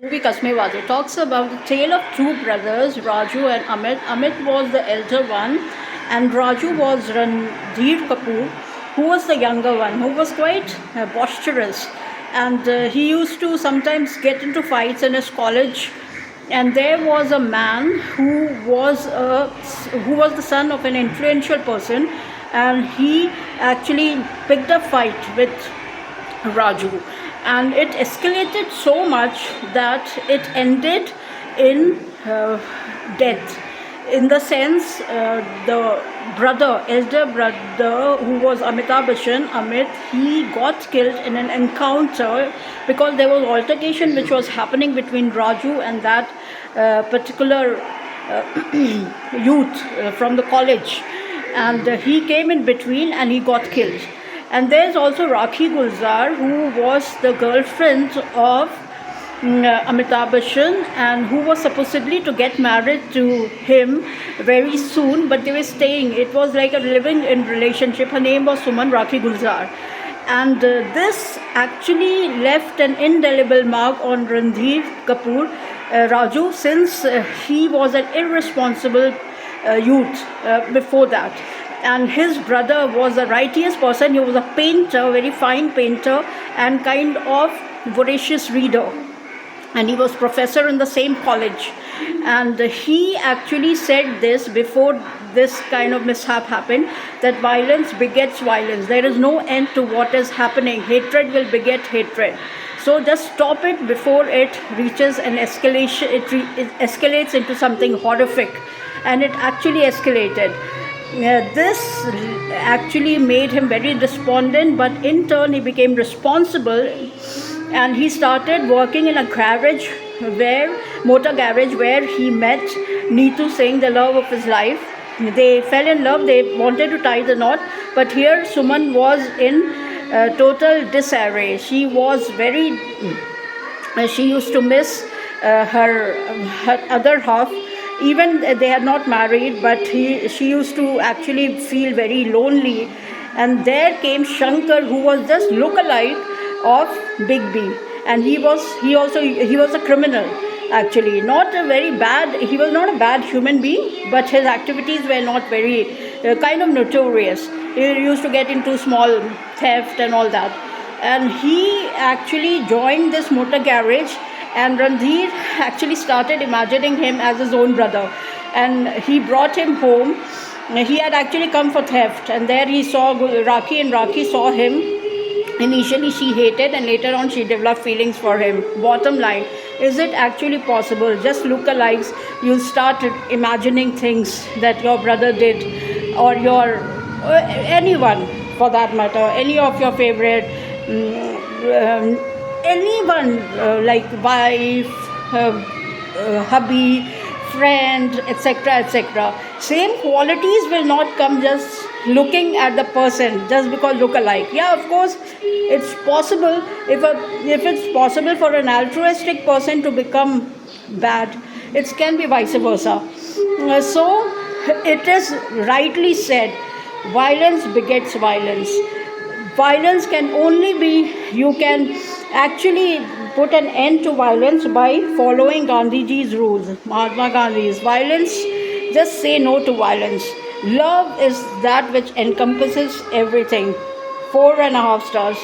Movie Kasmewazi talks about the tale of two brothers, Raju and Amit. Amit was the elder one, and Raju was Ranveer Kapoor, who was the younger one, who was quite boisterous, and he used to sometimes get into fights in his college. And there was a man who was the son of an influential person, and he actually picked a fight with Raju, and it escalated so much that it ended in death. In the sense, the elder brother, who was Amitabh Bachchan, Amit, he got killed in an encounter because there was altercation which was happening between Raju and that particular youth from the college, and he came in between and he got killed. And there's also Rakhi Gulzar, who was the girlfriend of Amitabh Bachchan, and who was supposedly to get married to him very soon, but they were staying. It was like a living-in relationship. Her name was Suman Rakhi Gulzar. And this actually left an indelible mark on Ranveer Kapoor, Raju, since he was an irresponsible youth before that. And his brother was a righteous person. He was a painter, very fine painter, and kind of voracious reader. And he was professor in the same college. And he actually said this before this kind of mishap happened, that violence begets violence. There is no end to what is happening. Hatred will beget hatred. So just stop it before it reaches an escalation. It escalates into something horrific. And it actually escalated. This actually made him very despondent, but in turn he became responsible, and he started working in a motor garage, where he met Neetu Singh, the love of his life. They fell in love, they wanted to tie the knot, but here Suman was in total disarray. She was she used to miss her other half. Even they had not married, but she used to actually feel very lonely. And there came Shankar, who was just look-alike of Big B, and he was a criminal, actually. He was not a bad human being, but his activities were not very kind of notorious. He used to get into small theft and all that, and he actually joined this motor garage. And Ranveer actually started imagining him as his own brother, and he brought him home. He had actually come for theft, and there he saw Rakhi, and Rakhi saw him. Initially she hated, and later on she developed feelings for him. Bottom line, is it actually possible? Just look-alikes, you'll start imagining things that your brother did, or anyone for that matter, any of your favorite anyone, like wife, hubby, friend, etc., etc. Same qualities will not come just looking at the person, just because look alike. Yeah, of course, it's possible. If it's possible for an altruistic person to become bad, it can be vice versa. So it is rightly said, violence begets violence. Violence can only be, you can actually put an end to violence by following Gandhiji's rules, Mahatma Gandhi's. Violence, just say no to violence. Love is that which encompasses everything. 4.5 stars.